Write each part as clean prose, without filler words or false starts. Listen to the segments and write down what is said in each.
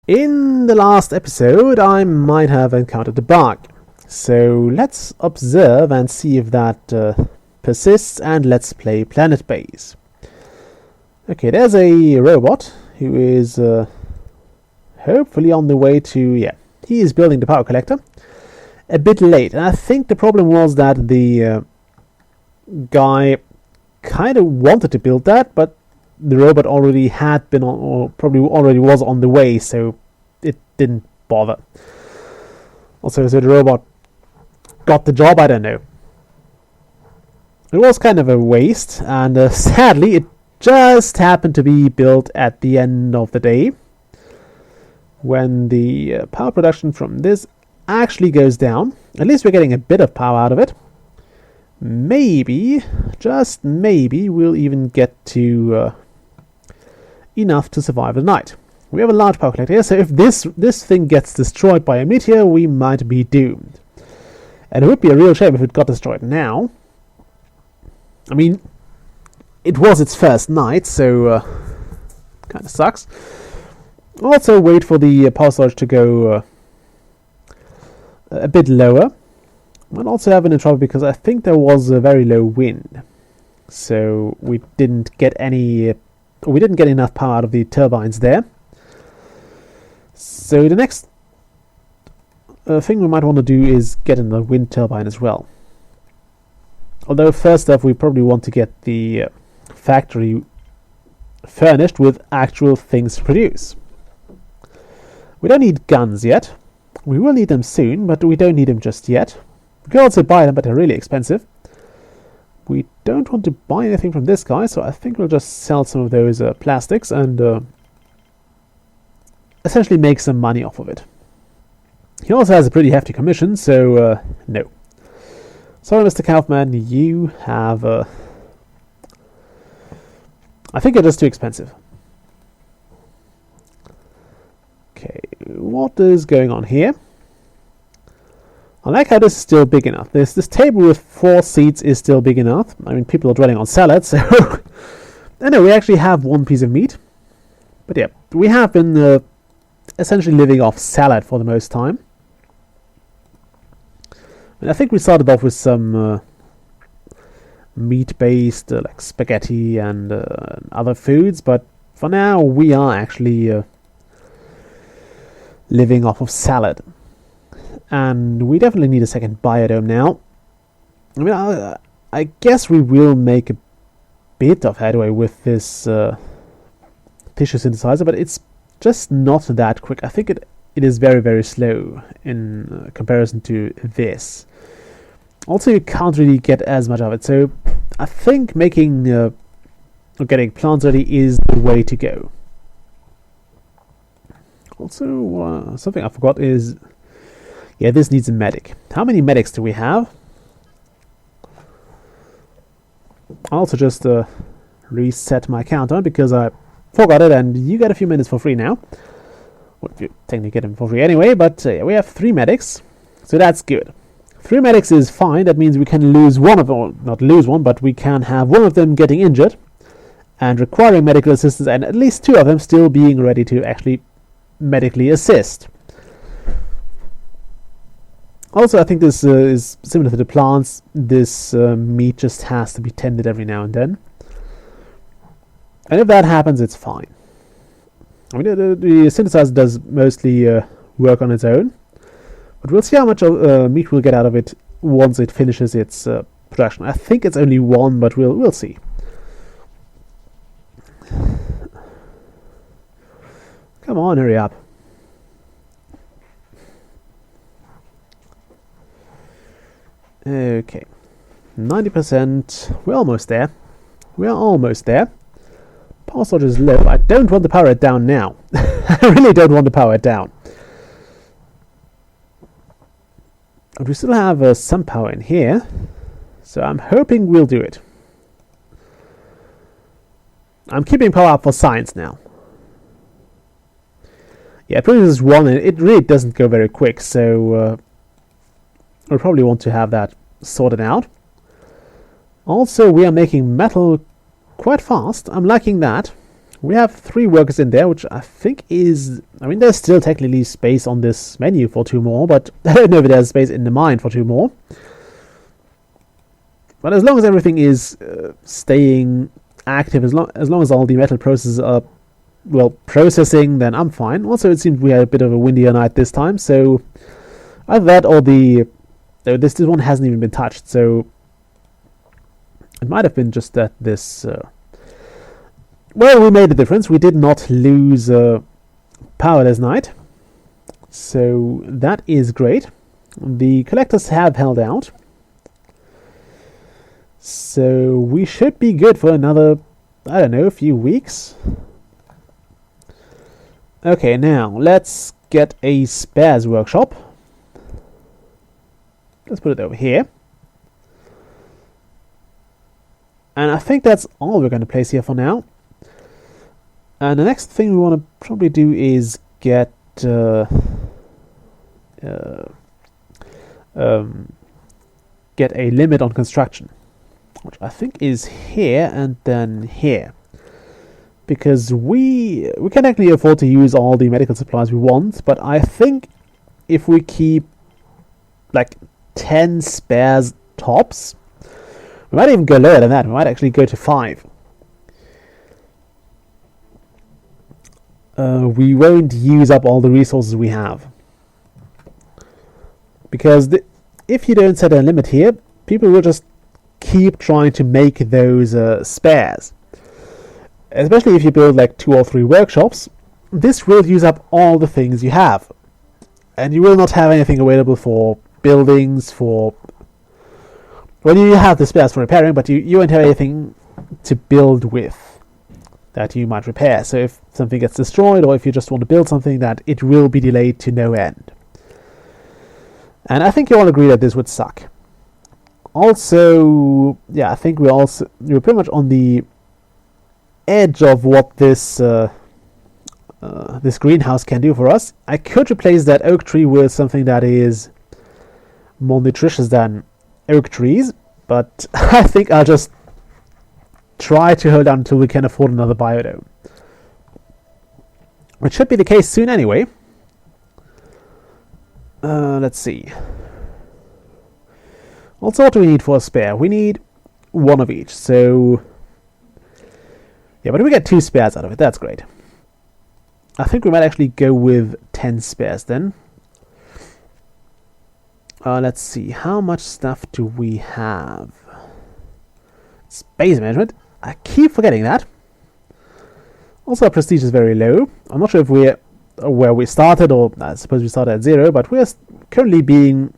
In the last episode, I might have encountered a bug. So let's observe and see if that persists, and let's play Planetbase. Okay, there's a robot who is hopefully on the way to, he is building the power collector. A bit late, and I think the problem was that the guy kind of wanted to build that, but the robot already had been on, or probably already was on the way, so it didn't bother. Also, so the robot got the job, I don't know. It was kind of a waste, and sadly it just happened to be built at the end of the day, when the power production from this actually goes down. At least we're getting a bit of power out of it. Maybe, just maybe, we'll even get to enough to survive the night. We have a large power collector here, so if this thing gets destroyed by a meteor, we might be doomed. And it would be a real shame if it got destroyed now. I mean, it was its first night, so kind of sucks. Also, wait for the power storage to go a bit lower. I'm also having in trouble because I think there was a very low wind, so we didn't get enough power out of the turbines there. So the next thing we might want to do is get in the wind turbine as well. Although first off, we probably want to get the factory furnished with actual things to produce. We don't need guns yet. We will need them soon, but we don't need them just yet. We can also buy them, but they're really expensive. We don't want to buy anything from this guy, so I think we'll just sell some of those plastics and essentially make some money off of it. He also has a pretty hefty commission, so no. Sorry, Mr. Kaufman, you have... I think you're just too expensive. Okay, what is going on here? I like how this is still big enough. This table with 4 seats is still big enough. I mean, people are dwelling on salad, so... I know, we actually have one piece of meat. But yeah, we have been essentially living off salad for the most time. And I think we started off with some meat-based, like spaghetti and other foods, but for now we are actually living off of salad. And we definitely need a second biodome now. I mean, I guess we will make a bit of headway with this tissue synthesizer, but it's just not that quick. I think it is very, very slow in comparison to this. Also, you can't really get as much of it, so I think making or getting plants ready is the way to go. Also, something I forgot is... Yeah, this needs a medic. How many medics do we have? I'll also just reset my counter because I forgot it, and you get a few minutes for free now. Well, you technically get them for free anyway, but we have 3 medics, so that's good. 3 medics is fine. That means we can lose one of them, or not lose one, but we can have one of them getting injured and requiring medical assistance, and at least 2 of them still being ready to actually medically assist. Also, I think this is similar to the plants. This meat just has to be tended every now and then. And if that happens, it's fine. I mean, the synthesizer does mostly work on its own. But we'll see how much meat we'll get out of it once it finishes its production. I think it's only 1, but we'll see. Come on, hurry up. Okay, 90%. We're almost there. We are almost there. Power storage is low. I don't want to power it down now. I really don't want to power it down. But we still have some power in here, so I'm hoping we'll do it. I'm keeping power up for science now. Yeah, it produces 1, and it really doesn't go very quick, so we'll probably want to have that sorted out. Also, we are making metal quite fast. I'm liking that. We have 3 workers in there, which I think is... I mean, there's still technically space on this menu for 2 more, but I don't know if there's space in the mine for 2 more. But as long as everything is staying active, as long as all the metal processes are, well, processing, then I'm fine. Also, it seems we had a bit of a windier night this time, so either that or this one hasn't even been touched, so it might have been just that this... well, we made a difference. We did not lose power this night, so that is great. The collectors have held out, so we should be good for another, I don't know, a few weeks. Okay, now let's get a spares workshop. Let's put it over here. And I think that's all we're going to place here for now. And the next thing we want to probably do is get a limit on construction, which I think is here and then here, because we can actually afford to use all the medical supplies we want. But I think if we keep like 10 spares tops, we might even go lower than that. We might actually go to 5. We won't use up all the resources we have, because if you don't set a limit here, people will just keep trying to make those spares. Especially if you build like 2 or 3 workshops, this will use up all the things you have, and you will not have anything available for buildings, for... well, you have the spares for repairing, but you won't have anything to build with that you might repair. So if something gets destroyed, or if you just want to build something, that it will be delayed to no end. And I think you all agree that this would suck. Also, yeah, I think we're pretty much on the edge of what this this greenhouse can do for us. I could replace that oak tree with something that is more nutritious than oak trees, but I think I'll just try to hold on until we can afford another biodome, which should be the case soon anyway. Let's see. Also, what do we need for a spare? We need 1 of each, so yeah, but we get 2 spares out of it. That's great. I think we might actually go with 10 spares then. Let's see, how much stuff do we have? Space management. I keep forgetting that. Also, our prestige is very low. I'm not sure if we're where we started, or I suppose we started at 0, but we're currently being...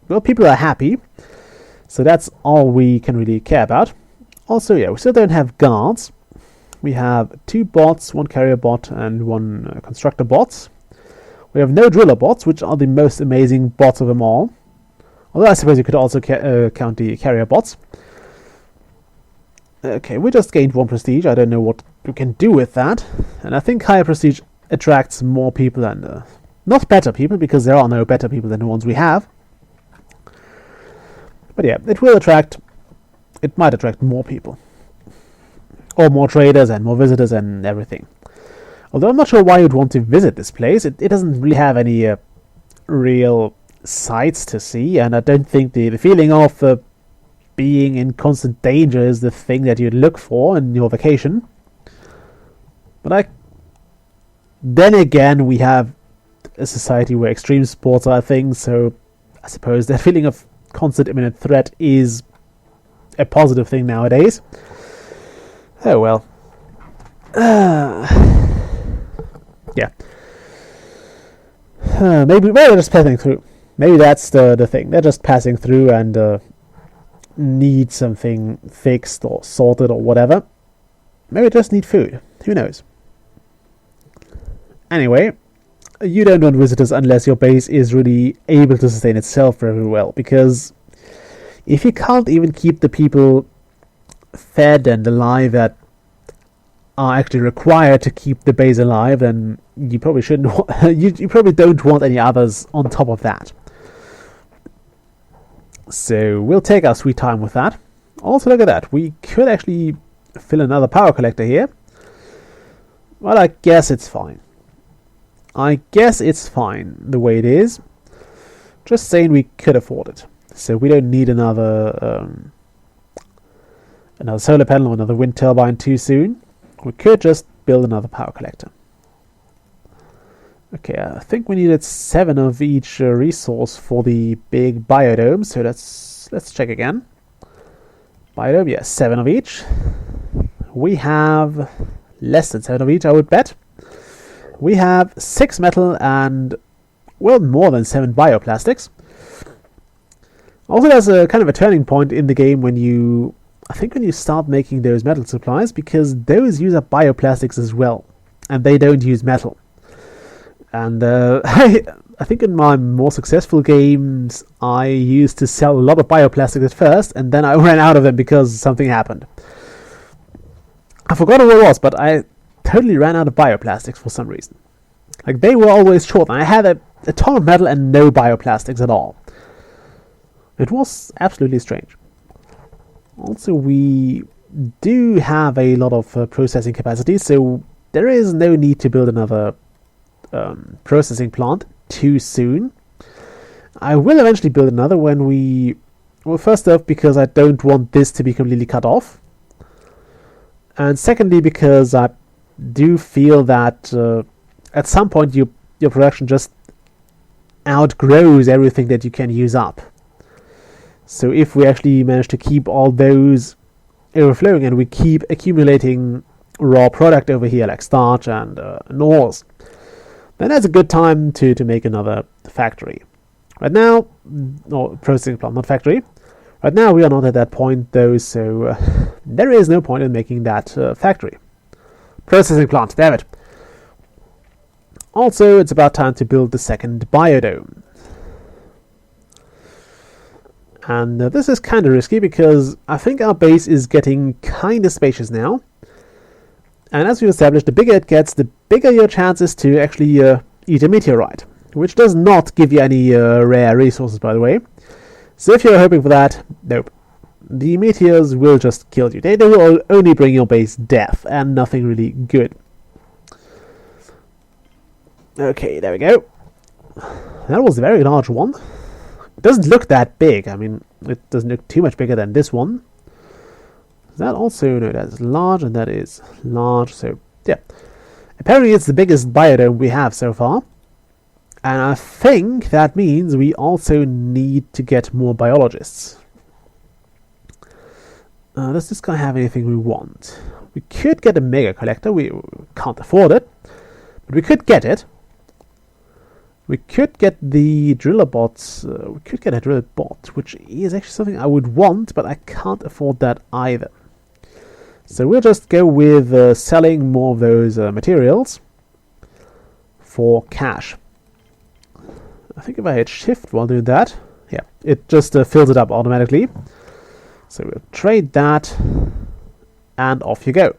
well, people are happy, so that's all we can really care about. Also, yeah, we still don't have guards. We have 2 bots, 1 carrier bot, and 1 constructor bot. We have no driller bots, which are the most amazing bots of them all. Although I suppose you could also count the carrier bots. Okay, we just gained 1 prestige. I don't know what we can do with that. And I think higher prestige attracts more people than... not better people, because there are no better people than the ones we have. But yeah, it will attract... it might attract more people. Or more traders and more visitors and everything. Although I'm not sure why you'd want to visit this place. It doesn't really have any real sights to see, and I don't think the feeling of being in constant danger is the thing that you'd look for in your vacation. But then again, we have a society where extreme sports are a thing, so I suppose that feeling of constant imminent threat is a positive thing nowadays. Oh well. Yeah. Maybe they're just passing through. Maybe that's the thing. They're just passing through and need something fixed or sorted or whatever. Maybe just need food. Who knows? Anyway, you don't want visitors unless your base is really able to sustain itself very well, because if you can't even keep the people fed and alive that are actually required to keep the base alive, then you probably shouldn't you probably don't want any others on top of that. So we'll take our sweet time with that. Also, look at that, we could actually fill another power collector here. Well, I guess it's fine. I guess it's fine the way it is. Just saying we could afford it. So we don't need another solar panel or another wind turbine too soon. We could just build another power collector. Okay, I think we needed 7 of each resource for the big biodome. So let's check again. Biodome, yes, 7 of each. We have less than 7 of each, I would bet. We have 6 metal and, well, more than 7 bioplastics. Also, there's a kind of a turning point in the game when you start making those metal supplies, because those use up bioplastics as well, and they don't use metal. And I think in my more successful games, I used to sell a lot of bioplastics at first, and then I ran out of them because something happened. I forgot what it was, but I totally ran out of bioplastics for some reason. Like, they were always short, and I had a ton of metal and no bioplastics at all. It was absolutely strange. Also, we do have a lot of processing capacity, so there is no need to build another processing plant too soon. I will eventually build another when well, first off, because I don't want this to be completely cut off, and secondly, because I do feel that at some point your production just outgrows everything that you can use up. So if we actually manage to keep all those overflowing and we keep accumulating raw product over here like starch and ores, then that's a good time to make another factory. Right now, or processing plant, not factory. Right now we are not at that point though, so there is no point in making that factory. Processing plant, damn it. Also, it's about time to build the second biodome. And this is kind of risky because I think our base is getting kind of spacious now. And as we established, the bigger it gets, the bigger your chances to actually eat a meteorite, which does not give you any rare resources, by the way. So if you're hoping for that, nope. The meteors will just kill you. They will only bring your base death and nothing really good. Okay, there we go. That was a very large one. It doesn't look that big. I mean, it doesn't look too much bigger than this one. That also, no, that's large and that is large. So, yeah. Apparently it's the biggest biodome we have so far. And I think that means we also need to get more biologists. Does this guy have anything we want? We could get a mega collector. We can't afford it. But we could get it. We could get the driller bots. We could get a driller bot, which is actually something I would want, but I can't afford that either. So we'll just go with selling more of those materials for cash. I think if I hit shift while doing that, yeah, it just fills it up automatically. So we'll trade that, and off you go.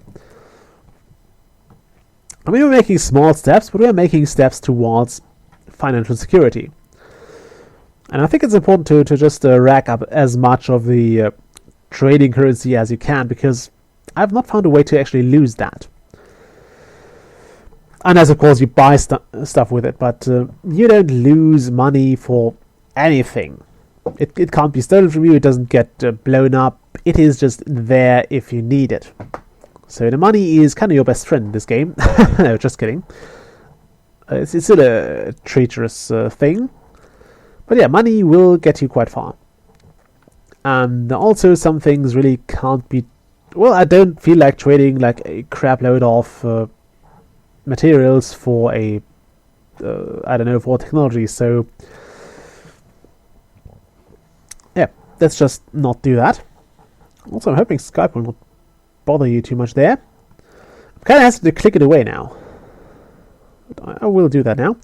I mean, we're making small steps, but we're making steps towards financial security. And I think it's important to just rack up as much of the trading currency as you can, because I've not found a way to actually lose that. Unless, of course, you buy stuff with it, but you don't lose money for anything. It can't be stolen from you, it doesn't get blown up, it is just there if you need it. So the money is kind of your best friend in this game. No, just kidding. It's still a treacherous thing. But yeah, money will get you quite far. And also some things really can't be... Well, I don't feel like trading like a crap load of materials for a... I don't know, for technology, so... Yeah, let's just not do that. Also, I'm hoping Skype will not bother you too much there. I'm kind of hesitant to click it away now. But I will do that now.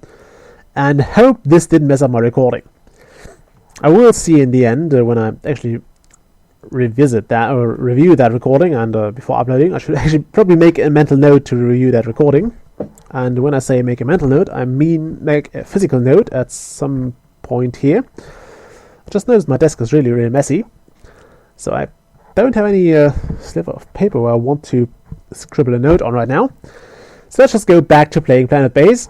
And hope this didn't mess up my recording. I will see in the end when I actually revisit that or review that recording, and before uploading I should actually probably make a mental note to review that recording. And when I say make a mental note, I mean make a physical note at some point here. I just noticed my desk is really messy, so I don't have any sliver of paper where I want to scribble a note on right now. So let's just go back to playing Planetbase.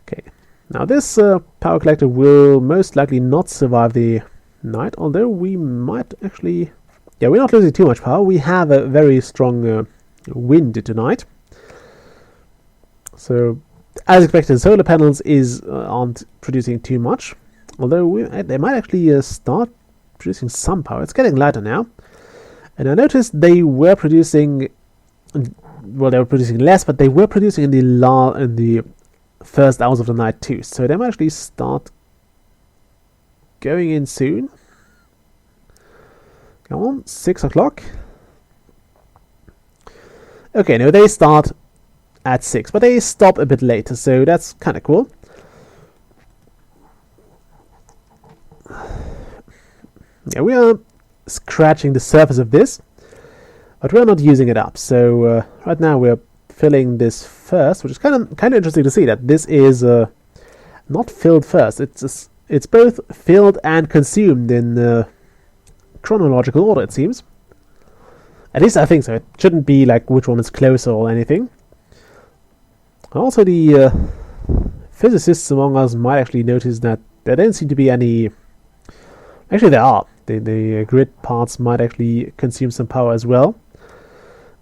Okay, now this power collector will most likely not survive the night, although we might actually... Yeah, we're not losing too much power. We have a very strong wind tonight. So, as expected, solar panels aren't producing too much. Although they might actually start producing some power. It's getting lighter now. And I noticed they were producing... Well, they were producing less, but they were producing in the first hours of the night too. So they might actually start going in soon. Come on, 6 o'clock. Okay, no, they start at 6, but they stop a bit later, so that's kind of cool. Yeah, we are scratching the surface of this, but we're not using it up. So right now we're filling this first, which is kind of interesting to see that this is not filled first. It's both filled and consumed in chronological order, it seems. At least I think so. It shouldn't be like which one is closer or anything. Also, the physicists among us might actually notice that there don't seem to be any... Actually, there are. The grid parts might actually consume some power as well.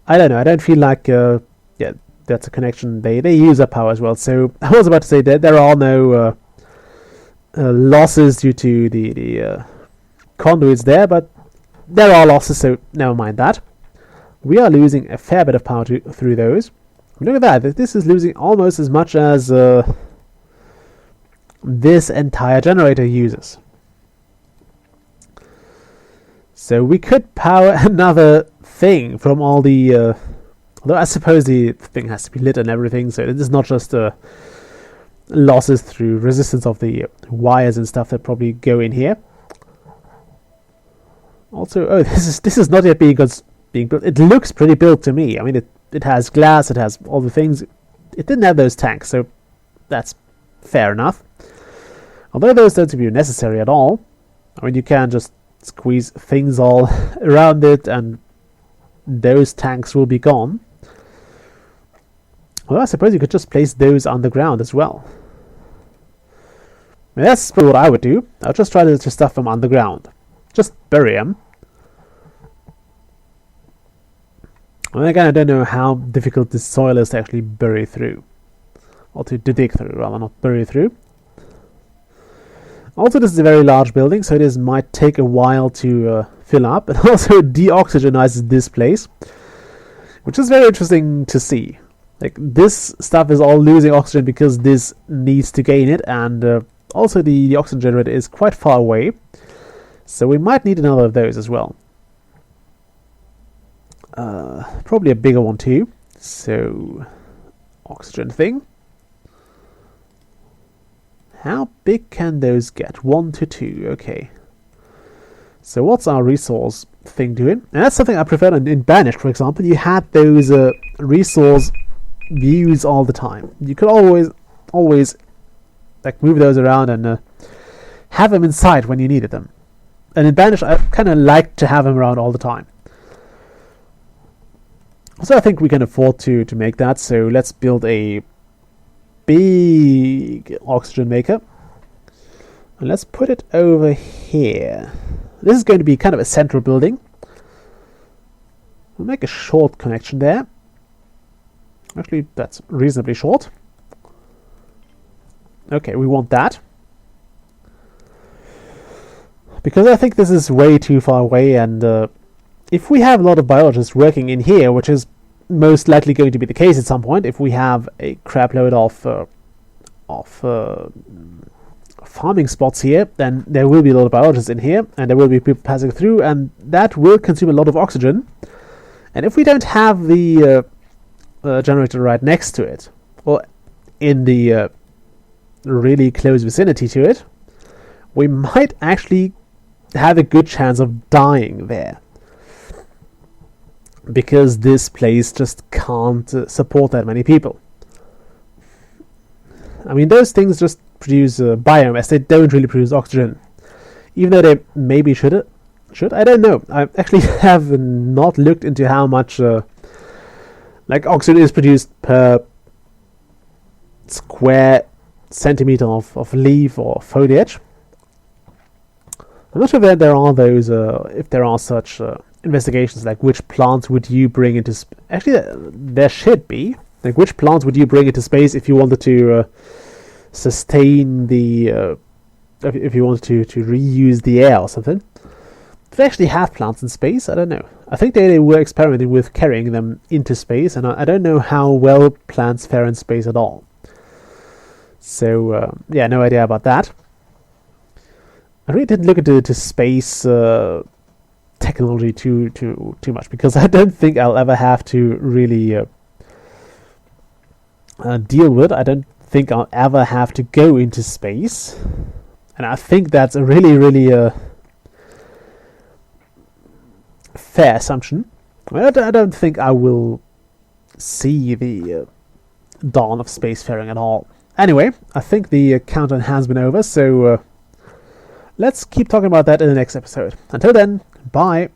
I don't know. I don't feel like... yeah, that's a connection. They use up power as well. So I was about to say that there are no losses due to the conduits there, but there are losses, so never mind that. We are losing a fair bit of power through those. Look at that. This is losing almost as much as this entire generator uses. So we could power another thing from all the... although I suppose the thing has to be lit and everything, so it is not just losses through resistance of the wires and stuff that probably go in here. Also, oh, this is not yet being built. It looks pretty built to me. I mean, it has glass, it has all the things. It didn't have those tanks, so that's fair enough. Although those don't seem to be necessary at all. I mean, you can just squeeze things all around it, and those tanks will be gone. Well, I suppose you could just place those underground as well. I mean, that's probably what I would do. I'll just try to stuff them underground. Just bury them. And again, I don't know how difficult this soil is to actually bury through. Or to dig through, rather, not bury through. Also, this is a very large building, so it might take a while to fill up. And also, it deoxygenizes this place, which is very interesting to see. Like, this stuff is all losing oxygen because this needs to gain it, and also the oxygen generator is quite far away. So we might need another of those as well. Probably a bigger one too. So, oxygen thing. How big can those get? 1 to 2, okay. So what's our resource thing doing? And that's something I prefer in Banished, for example. You had those resource views all the time. You could always like move those around and have them in sight when you needed them. And in Banished, I kind of like to have them around all the time. So I think we can afford to make that. So let's build a big oxygen maker. And let's put it over here. This is going to be kind of a central building. We'll make a short connection there. Actually, that's reasonably short. Okay, we want that. Because I think this is way too far away, and if we have a lot of biologists working in here, which is most likely going to be the case at some point, if we have a crap load of farming spots here, then there will be a lot of biologists in here, and there will be people passing through, and that will consume a lot of oxygen. And if we don't have the generator right next to it, or in the really close vicinity to it, we might actually have a good chance of dying there. Because this place just can't support that many people. I mean, those things just produce biomass. They don't really produce oxygen. Even though they maybe should. I don't know. I actually have not looked into how much Like, oxygen is produced per square centimeter of leaf or foliage. I'm not sure that there are those, if there are such investigations, like which plants would you bring into actually, there should be. Like, which plants would you bring into space if you wanted to sustain the, if you wanted to reuse the air or something? Do they actually have plants in space? I don't know. I think they were experimenting with carrying them into space, and I don't know how well plants fare in space at all. So, yeah, no idea about that. I really didn't look into space technology too much, because I don't think I'll ever have to really deal with. I don't think I'll ever have to go into space, and I think that's a really fair assumption. I don't think I will see the dawn of spacefaring at all. Anyway, I think the countdown has been over, so let's keep talking about that in the next episode. Until then, bye!